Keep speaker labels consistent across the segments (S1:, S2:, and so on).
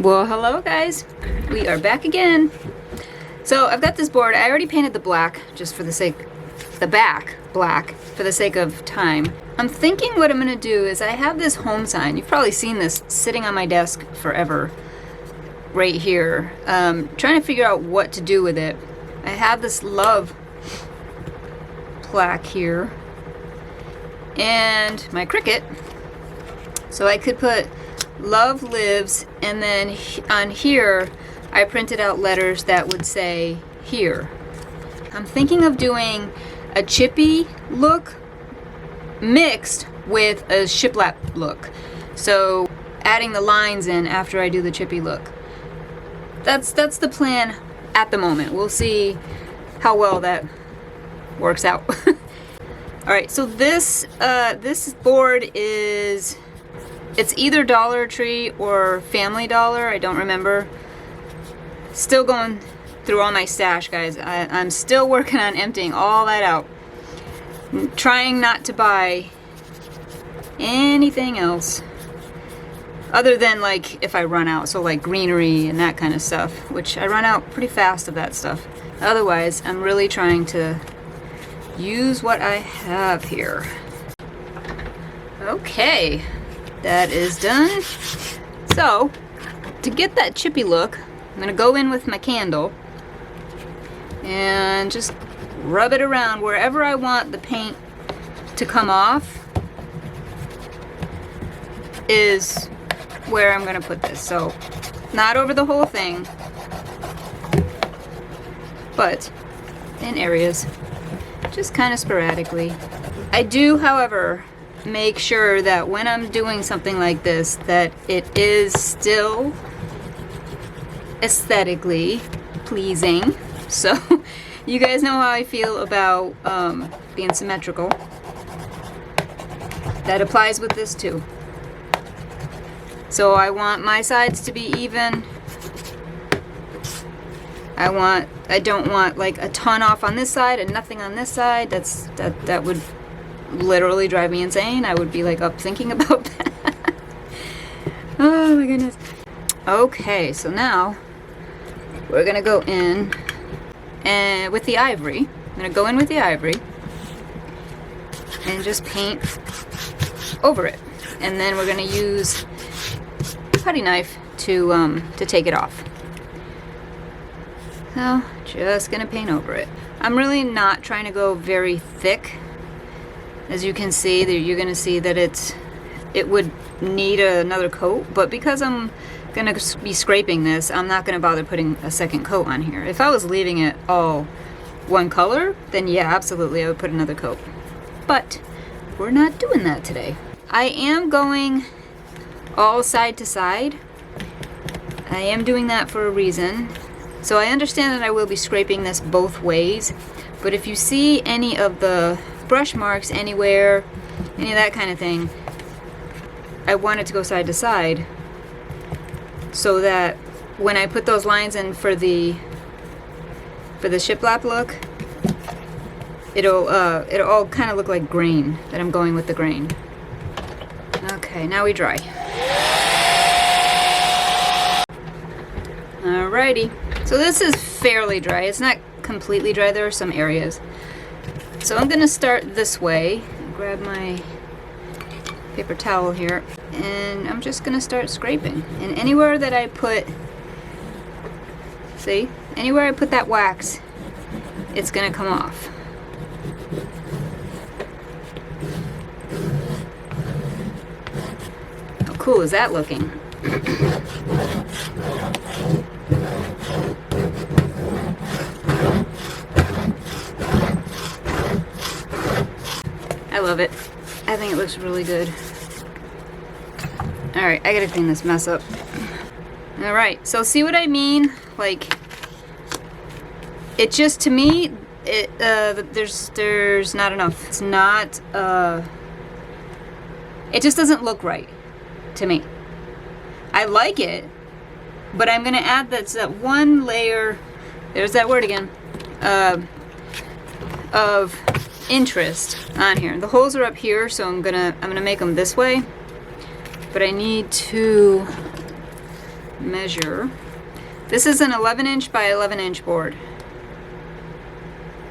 S1: Well, hello guys. We are back again. So I've got this board. I already painted the black just for the back black for the sake of time. I'm thinking what I'm gonna do is I have this home sign. You've probably seen this sitting on my desk forever right here. Trying to figure out what to do with it. I have this love plaque here and my Cricut. So I could put Love Lives, and then on here I printed out letters that would say here. I'm thinking of doing a chippy look mixed with a shiplap look. So adding the lines in after I do the chippy look. That's the plan at the moment. We'll see how well that works out. Alright, so this board is... it's either Dollar Tree or Family Dollar, I don't remember. Still going through all my stash, guys. I'm still working on emptying all that out. I'm trying not to buy anything else. Other than like if I run out, so like greenery and that kind of stuff, which I run out pretty fast of that stuff. Otherwise, I'm really trying to use what I have here. Okay. That is done. So, to get that chippy look, I'm going to go in with my candle and just rub it around wherever I want the paint to come off is where I'm going to put this. So, not over the whole thing, but in areas, just kind of sporadically. I do, however, make sure that when I'm doing something like this that it is still aesthetically pleasing. So you guys know how I feel about being symmetrical. That applies with this too. So I want my sides to be even. I don't want like a ton off on this side and nothing on this side. That would literally drive me insane. I would be like up thinking about that. Oh my goodness. Okay, so now we're gonna go in and with the ivory. I'm gonna go in with the ivory and just paint over it. And then we're gonna use a putty knife to take it off. So just gonna paint over it. I'm really not trying to go very thick. As you can see, you're going to see that it would need another coat, but because I'm going to be scraping this, I'm not going to bother putting a second coat on here. If I was leaving it all one color, then yeah, absolutely, I would put another coat. But we're not doing that today. I am going all side to side. I am doing that for a reason. So I understand that I will be scraping this both ways, but if you see any of the brush marks anywhere, any of that kind of thing, I want it to go side to side so that when I put those lines in for the shiplap look, it'll all kind of look like grain, that I'm going with the grain. Okay, now we dry. Alrighty, so this is fairly dry. It's not completely dry, there are some areas. So I'm going to start this way, grab my paper towel here, and I'm just going to start scraping. And anywhere that I put, see, anywhere I put that wax, it's going to come off. How cool is that looking? I love it. I think it looks really good. Alright, I gotta clean this mess up. Alright, so see what I mean? Like, it just, to me, there's not enough. It's not, it just doesn't look right to me. I like it, but I'm gonna add that one layer, there's that word again, of interest on here. The holes are up here, so I'm gonna make them this way, but I need to measure. This is an 11-inch by 11-inch board.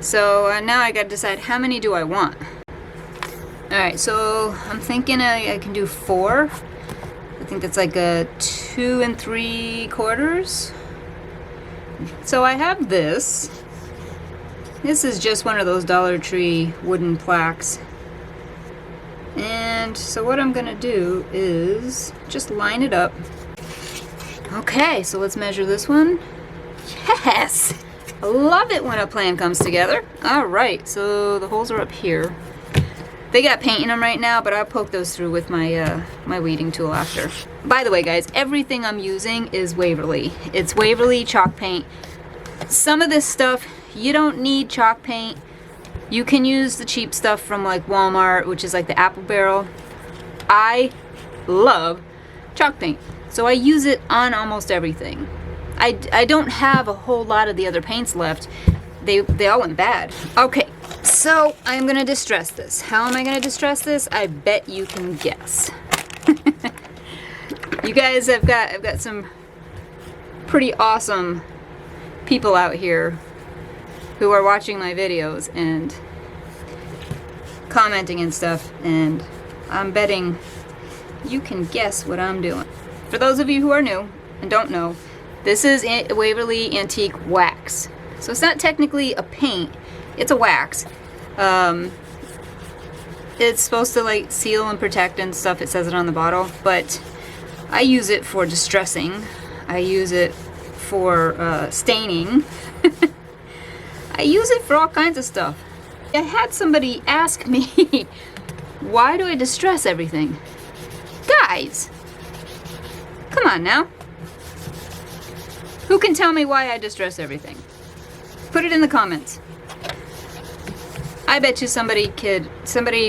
S1: So now I gotta decide how many do I want. Alright, so I'm thinking I can do 4. I think that's like a 2 3/4. So I have this. This is just one of those Dollar Tree wooden plaques. And so what I'm gonna do is just line it up. Okay, so let's measure this one. Yes! I love it when a plan comes together. Alright, so the holes are up here. They got paint in them right now, but I'll poke those through with my my weeding tool after. By the way, guys, everything I'm using is Waverly. It's Waverly chalk paint. Some of this stuff, you don't need chalk paint. You can use the cheap stuff from like Walmart, which is like the apple barrel. I love chalk paint, so I use it on almost everything. I don't have a whole lot of the other paints left. They all went bad. Okay, so I'm gonna distress this. How am I gonna distress this? I bet you can guess. You guys, I've got some pretty awesome people out here who are watching my videos and commenting and stuff, and I'm betting you can guess what I'm doing. For those of you who are new and don't know, this is Waverly Antique Wax. So it's not technically a paint, it's a wax. It's supposed to like seal and protect and stuff, it says it on the bottle, but I use it for distressing. I use it for staining. I use it for all kinds of stuff. I had somebody ask me, why do I distress everything? Guys, come on now. Who can tell me why I distress everything? Put it in the comments. I bet you somebody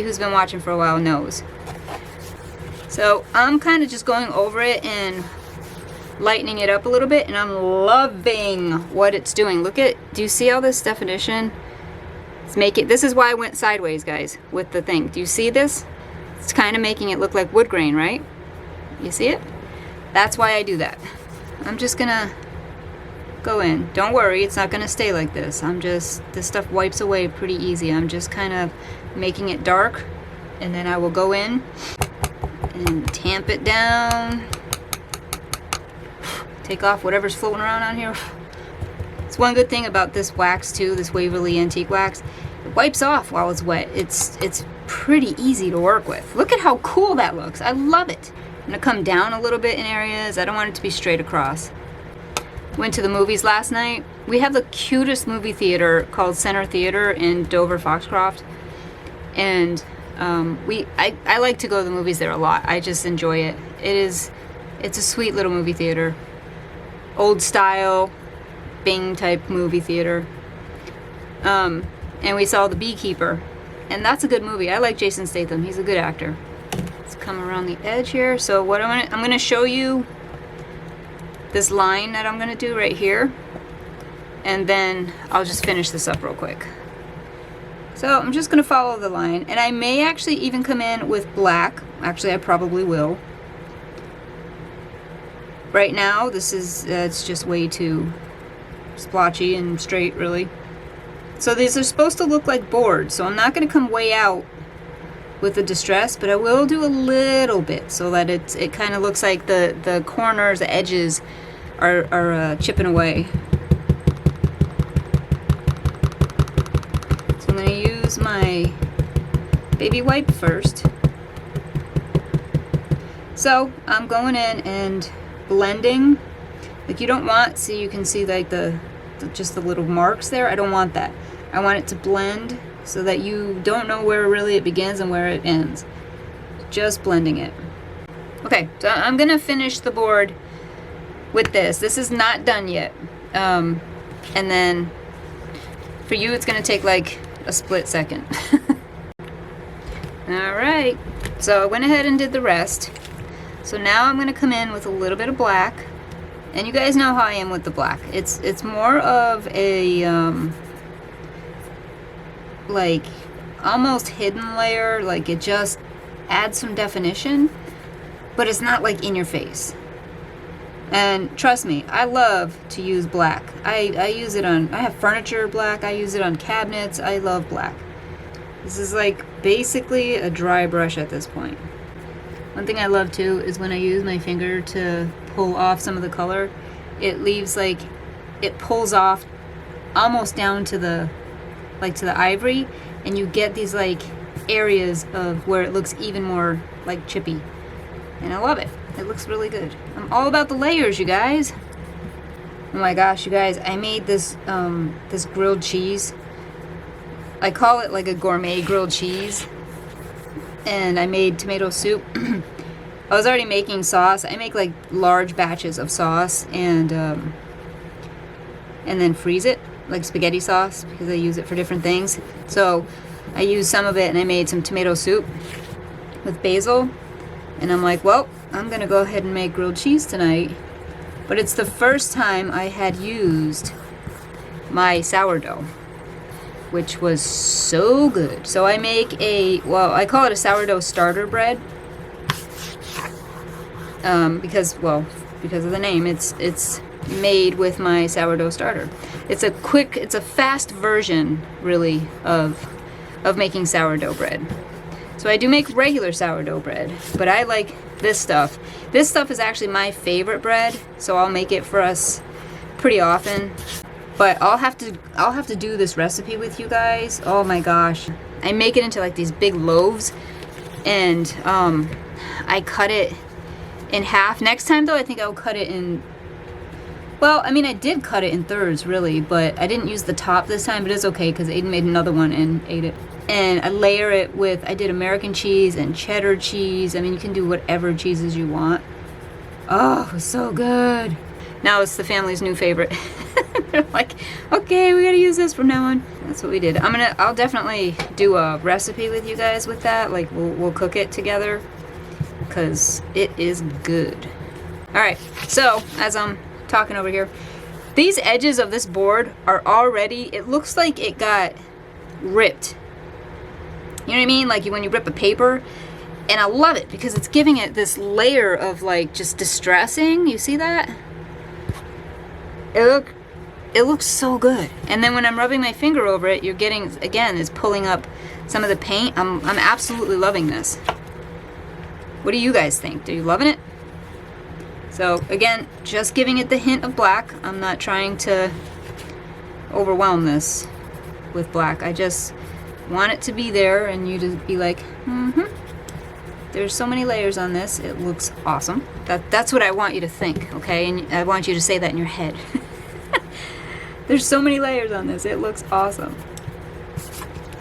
S1: who's been watching for a while knows. So I'm kind of just going over it and lightening it up a little bit, and I'm loving what it's doing. Look at, do you see all this definition? This is why I went sideways, guys, with the thing. Do you see this? It's kind of making it look like wood grain, right? You see it? That's why I do that. I'm just gonna go in. Don't worry, it's not gonna stay like this. This stuff wipes away pretty easy. I'm just kind of making it dark, and then I will go in and tamp it down. Take off whatever's floating around on here. It's one good thing about this wax too, this Waverly Antique Wax. It wipes off while it's wet. It's pretty easy to work with. Look at how cool that looks. I love it. I'm gonna come down a little bit in areas. I don't want it to be straight across. Went to the movies last night. We have the cutest movie theater called Center Theater in Dover, Foxcroft. And I like to go to the movies there a lot. I just enjoy it. It's a sweet little movie theater. Old style, Bing type movie theater. And we saw The Beekeeper. And that's a good movie. I like Jason Statham. He's a good actor. Let's come around the edge here. So what I'm gonna show you this line that I'm gonna do right here, and then I'll just finish this up real quick. So I'm just gonna follow the line, and I may actually even come in with black. Actually, I probably will. Right now, this is it's just way too splotchy and straight, really. So these are supposed to look like boards, so I'm not gonna come way out with the distress, but I will do a little bit so that it kind of looks like the corners, the edges are chipping away. So I'm going to use my baby wipe first. So I'm going in and blending. Like, you don't want, see, you can see like just the little marks there. I don't want that. I want it to blend so that you don't know where really it begins and where it ends. Just blending it. Okay, so I'm gonna finish the board with this. This is not done yet. And then for you, it's gonna take like a split second. All right, so I went ahead and did the rest. So now I'm gonna come in with a little bit of black. And you guys know how I am with the black. It's more of a, like almost hidden layer, like it just adds some definition, but it's not like in your face. And trust me, I love to use black. I use it on, I have furniture black, I use it on cabinets, I love black. This is like basically a dry brush at this point. One thing I love too is when I use my finger to pull off some of the color, it leaves like, it pulls off almost down to the, like to the ivory, and you get these like areas of where it looks even more like chippy. And I love it. It looks really good. I'm all about the layers, you guys. Oh my gosh, you guys, I made this this grilled cheese. I call it like a gourmet grilled cheese. And I made tomato soup. I was already making sauce. I make like large batches of sauce and then freeze it like spaghetti sauce because I use it for different things. So I used some of it and I made some tomato soup with basil. And I'm like, well, I'm gonna go ahead and make grilled cheese tonight. But it's the first time I had used my sourdough, which was so good. So I make a, well, I call it a sourdough starter bread. Because of the name, it's made with my sourdough starter. It's a fast version, really, of making sourdough bread. So I do make regular sourdough bread, but I like this stuff. This stuff is actually my favorite bread, so I'll make it for us pretty often. But I'll have to do this recipe with you guys. Oh my gosh. I make it into like these big loaves, and I cut it in half. Next time though, I think I'll cut it in, well, I mean, I did cut it in thirds really, but I didn't use the top this time, but it's okay because Aiden made another one and ate it. And I layer it with, I did American cheese and cheddar cheese. I mean, you can do whatever cheeses you want. Oh, it was so good. Now it's the family's new favorite. They're like, okay, we gotta use this from now on. That's what we did. I'll definitely do a recipe with you guys with that. Like we'll cook it together because it is good. All right, so as I'm talking over here, these edges of this board are already, it looks like it got ripped. You know what I mean? Like when you rip a paper. And I love it because it's giving it this layer of like just distressing. You see that? It looks so good. And then when I'm rubbing my finger over it, you're getting, again, it's pulling up some of the paint. I'm absolutely loving this. What do you guys think? Are you loving it? So again, just giving it the hint of black. I'm not trying to overwhelm this with black. I just want it to be there and you to be like, there's so many layers on this. It looks awesome. That's what I want you to think, okay? And I want you to say that in your head. There's so many layers on this. It looks awesome.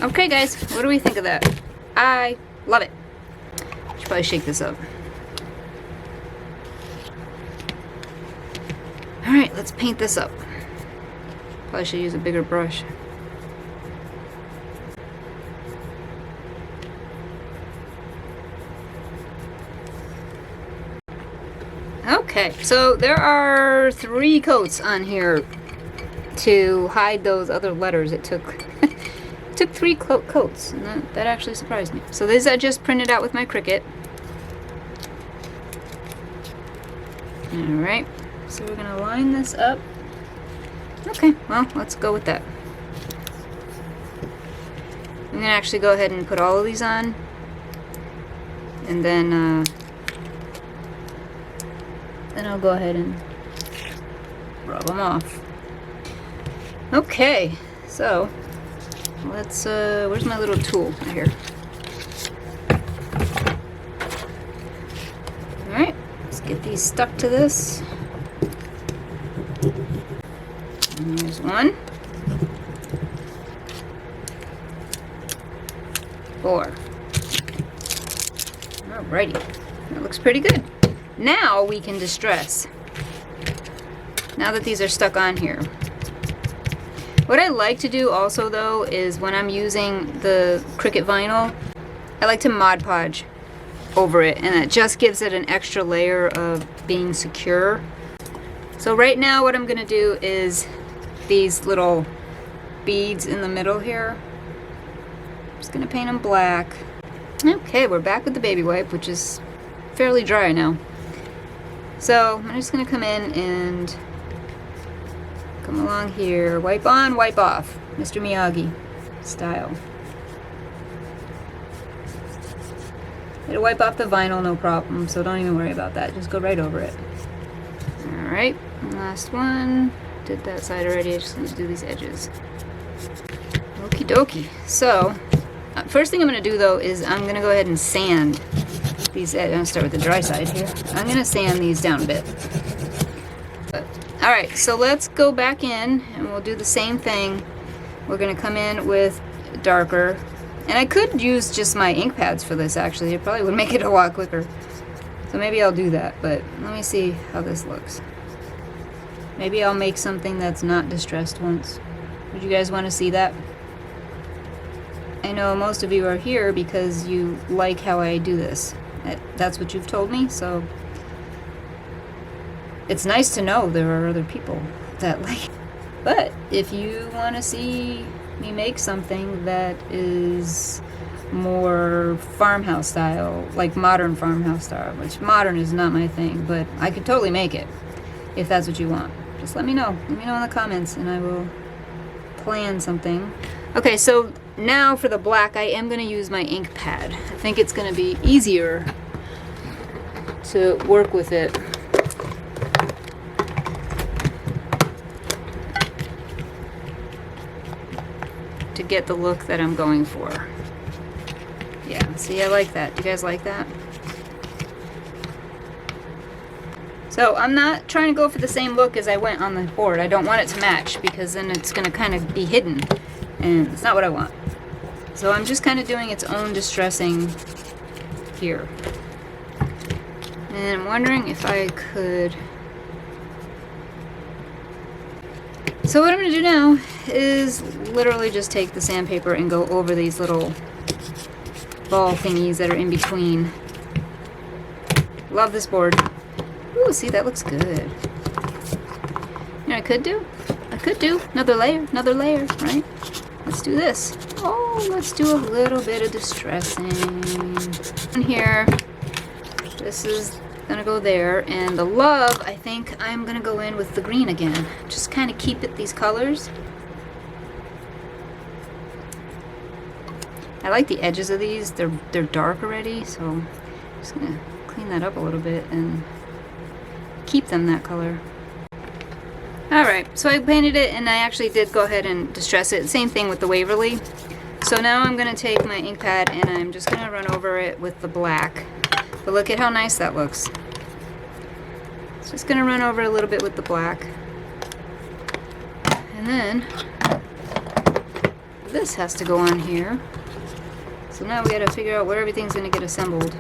S1: Okay, guys, what do we think of that? I love it. Should probably shake this up. All right, let's paint this up. Probably should use a bigger brush. Okay, so there are 3 coats on here to hide those other letters. It took 3 coats, and that actually surprised me. So these I just printed out with my Cricut. Alright, so we're gonna line this up. Okay, well, let's go with that. I'm gonna actually go ahead and put all of these on, and then I'll go ahead and rub them off. Okay, so let's, where's my little tool? Right here. Alright, let's get these stuck to this. And there's 1. 4. Alrighty, that looks pretty good. Now we can distress. Now that these are stuck on here. What I like to do also though is when I'm using the Cricut vinyl, I like to Mod Podge over it, and it just gives it an extra layer of being secure. So right now what I'm gonna do is these little beads in the middle here. I'm just gonna paint them black. Okay, we're back with the baby wipe, which is fairly dry now. So I'm just gonna come in and come along here, wipe on, wipe off, Mr. Miyagi style. It'll wipe off the vinyl, no problem, so don't even worry about that. Just go right over it. Alright, last one. Did that side already, I just need to do these edges. Okie dokie. So, first thing I'm going to do though is I'm going to go ahead and sand these edges. I'm going to start with the dry side here. I'm going to sand these down a bit. Alright, so let's go back in and we'll do the same thing. We're going to come in with darker. And I could use just my ink pads for this actually. It probably would make it a lot quicker. So maybe I'll do that, but let me see how this looks. Maybe I'll make something that's not distressed once. Would you guys want to see that? I know most of you are here because you like how I do this. That's what you've told me, so it's nice to know there are other people that like. But if you want to see me make something that is more farmhouse style, like modern farmhouse style, which modern is not my thing, but I could totally make it if that's what you want. Just let me know. Let me know in the comments and I will plan something. Okay, so now for the black, I am going to use my ink pad. I think it's going to be easier to work with it. To get the look that I'm going for. Yeah, see, I like that. Do you guys like that? So I'm not trying to go for the same look as I went on the board. I don't want it to match because then it's going to kind of be hidden and it's not what I want. So I'm just kind of doing its own distressing here. And I'm wondering if I could... So what I'm going to do now is literally just take the sandpaper and go over these little ball thingies that are in between. Love this board. Ooh, see, that looks good. You know what I could do? I could do another layer, right? Let's do this. Oh, let's do a little bit of distressing. In here, this is gonna go there, and the love, I think I'm gonna go in with the green again. Just kind of keep it these colors. I like the edges of these. They're dark already, so I'm just gonna clean that up a little bit and keep them that color. Alright, so I painted it and I actually did go ahead and distress it. Same thing with the Waverly. So now I'm going to take my ink pad and I'm just going to run over it with the black. But look at how nice that looks. It's just going to run over a little bit with the black. And then this has to go on here. So now we got to figure out where everything's going to get assembled.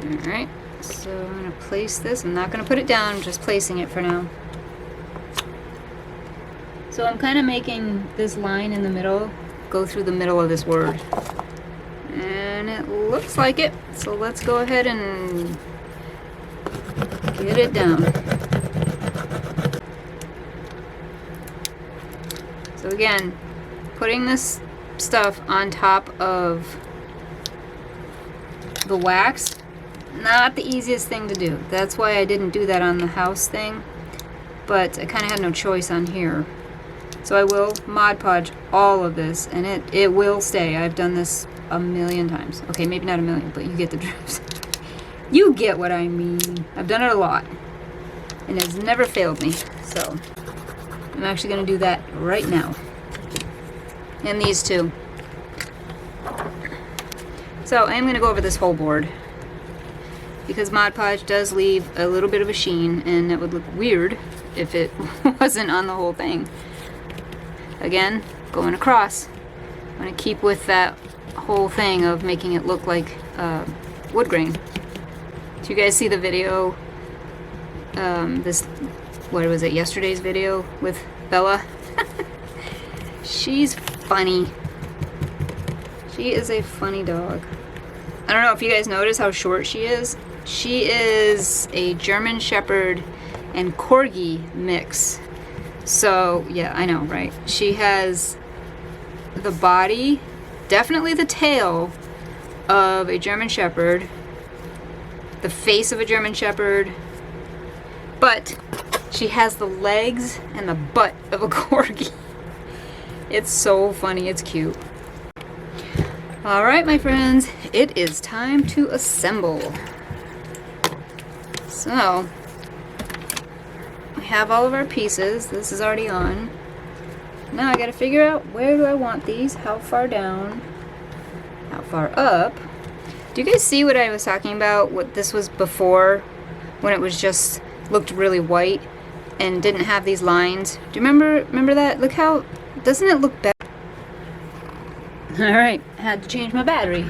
S1: Alright. So I'm going to place this. I'm not going to put it down, I'm just placing it for now. So I'm kind of making this line in the middle go through the middle of this word. And it looks like it. So let's go ahead and get it down. So again, putting this stuff on top of the wax, not the easiest thing to do. That's why I didn't do that on the house thing, but I kind of had no choice on here. So I will Mod Podge all of this, and it will stay. I've done this a million times. Okay, maybe not a million, but you get the drift. You get what I mean. I've done it a lot, and it's never failed me. So I'm actually going to do that right now. And these two. So I am going to go over this whole board, because Mod Podge does leave a little bit of a sheen, and it would look weird if it wasn't on the whole thing. Again, going across. I'm going to keep with that whole thing of making it look like wood grain. Did you guys see the video? What was it, yesterday's video with Bella? She's funny. She is a funny dog. I don't know if you guys notice how short she is. She is a German Shepherd and Corgi mix. So, yeah, I know, right? She has the body, definitely the tail of a German Shepherd, the face of a German Shepherd, but she has the legs and the butt of a corgi. It's so funny, it's cute. All right, my friends, it is time to assemble. So, we have all of our pieces. This is already on. Now I gotta figure out, where do I want these? How far down? How far up? Do you guys see what I was talking about? What this was before, when it was just looked really white and didn't have these lines. Do you remember that? Look how, doesn't it look better? Alright, had to change my battery.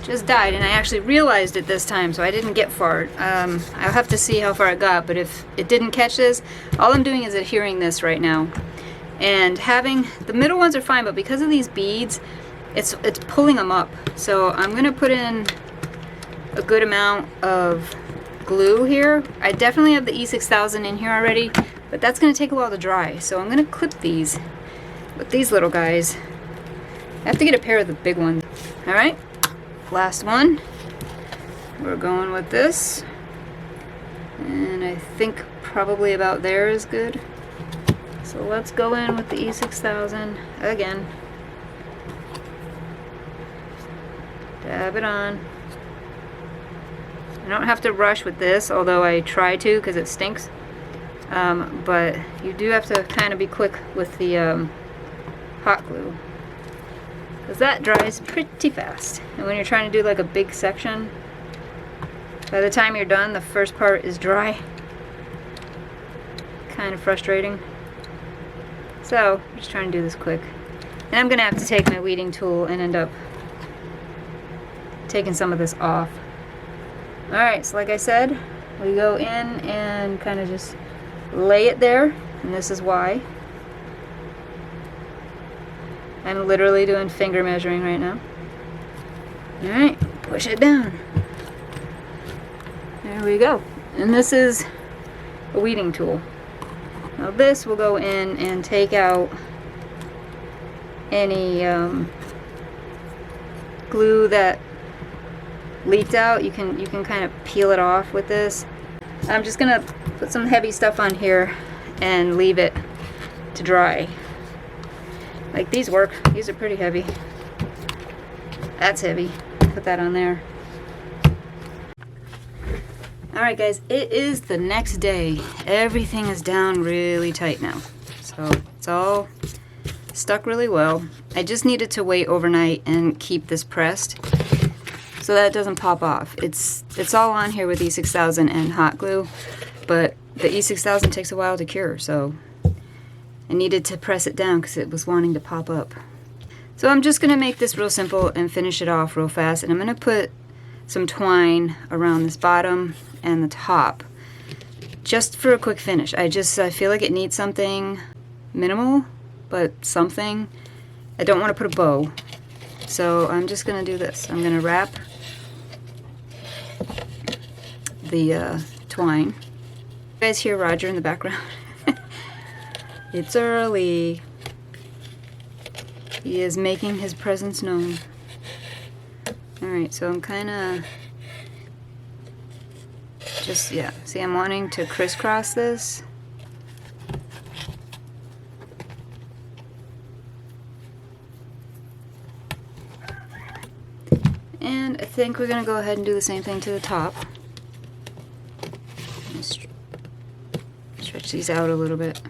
S1: Just died, and I actually realized it this time, so I didn't get far. I'll have to see how far I got, but if it didn't catch this, all I'm doing is adhering this right now. And having, the middle ones are fine, but because of these beads, it's pulling them up. So I'm gonna put in a good amount of glue here. I definitely have the E6000 in here already, but that's gonna take a while to dry. So I'm gonna clip these with these little guys. I have to get a pair of the big ones. All right, last one. We're going with this. And I think probably about there is good. So let's go in with the E6000 again. Dab it on. I don't have to rush with this, although I try to because it stinks. But you do have to kind of be quick with the hot glue, because that dries pretty fast. And when you're trying to do like a big section, by the time you're done, the first part is dry. Kind of frustrating. So, I'm just trying to do this quick. And I'm gonna have to take my weeding tool and end up taking some of this off. Alright, so like I said, we go in and kind of just lay it there, and this is why. I'm literally doing finger measuring right now. Alright, push it down. There we go. And this is a weeding tool. Now this will go in and take out any glue that leaked out. You can kind of peel it off with this. I'm just gonna put some heavy stuff on here and leave it to dry. Like these work. These are pretty heavy. That's heavy. Put that on there. Alright guys, it is the next day. Everything is down really tight now. So it's all stuck really well. I just needed to wait overnight and keep this pressed so that it doesn't pop off. It's all on here with E6000 and hot glue, but the E6000 takes a while to cure, so I needed to press it down because it was wanting to pop up. So I'm just going to make this real simple and finish it off real fast, and I'm going to put some twine around this bottom and the top just for a quick finish. I feel like it needs something minimal, but something. I don't want to put a bow, so I'm just going to do this. I'm going to wrap the twine. You guys hear Roger in the background? It's early. He is making his presence known. Alright, so I'm kind of just, yeah, see, I'm wanting to crisscross this. And I think we're going to go ahead and do the same thing to the top. Stretch these out a little bit.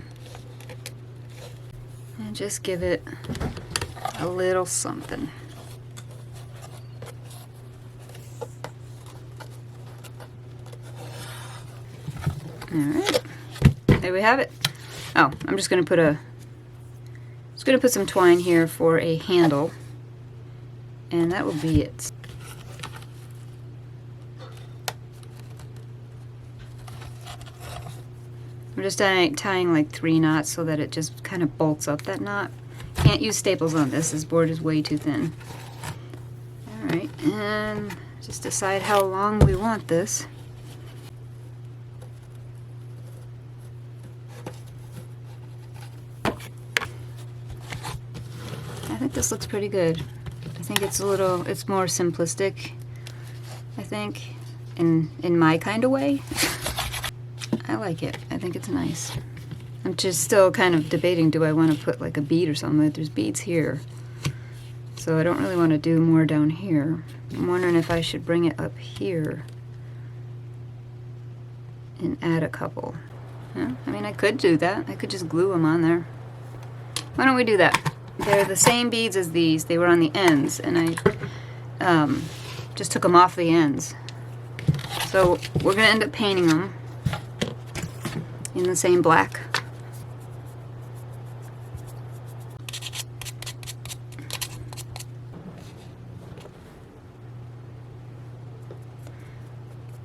S1: And just give it a little something. Alright, there we have it. Oh, I'm just gonna put some twine here for a handle, and that will be it. I'm just tying like 3 knots so that it just kind of bolts up that knot. Can't use staples on this. This board is way too thin. Alright, and just decide how long we want this. I think this looks pretty good. I think it's more simplistic, I think. in my kind of way. I like it. I think it's nice. I'm just still kind of debating, do I want to put like a bead or something? There's beads here. So I don't really want to do more down here. I'm wondering if I should bring it up here and add a couple. Yeah, I mean, I could do that. I could just glue them on there. Why don't we do that? They're the same beads as these. They were on the ends, and I just took them off the ends. So we're going to end up painting them in the same black.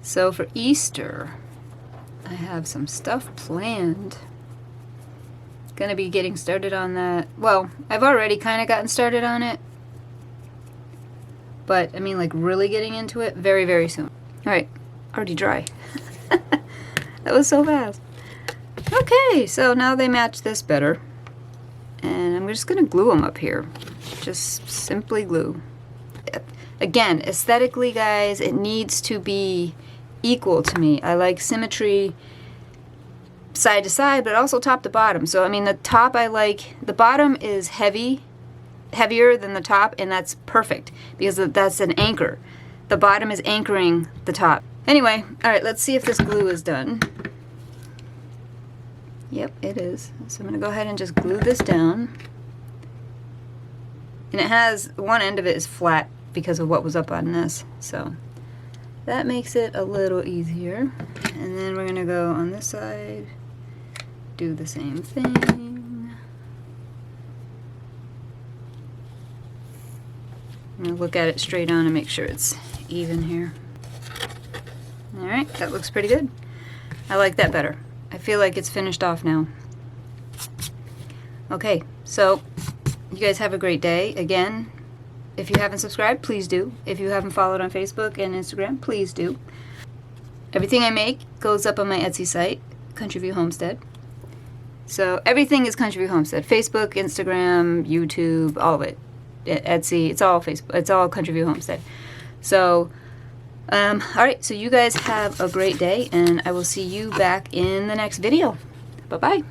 S1: So for Easter, I have some stuff planned. Gonna be getting started on that. Well, I've already kind of gotten started on it, but I mean like really getting into it very, very soon. All right, already dry. That was so fast. Okay, so now they match this better, and I'm just gonna glue them up here. Just simply glue. Again, aesthetically, guys, it needs to be equal to me. I like symmetry side to side, but also top to bottom. So I mean, the top I like, the bottom is heavier than the top, and that's perfect because that's an anchor. The bottom is anchoring the top. Anyway, all right, let's see if this glue is done. Yep, it is. So I'm gonna go ahead and just glue this down. And it has, one end of it is flat because of what was up on this. So that makes it a little easier. And then we're gonna go on this side, do the same thing. I'm gonna look at it straight on and make sure it's even here. All right, that looks pretty good. I like that better. I feel like it's finished off now. Okay, so you guys have a great day. Again, if you haven't subscribed, please do. If you haven't followed on Facebook and Instagram, please do. Everything I make goes up on my Etsy site, Country View Homestead. So everything is Country View Homestead. Facebook, Instagram, YouTube, all of it. Etsy, it's all Facebook. It's all Country View Homestead. So, all right. So you guys have a great day, and I will see you back in the next video. Bye-bye.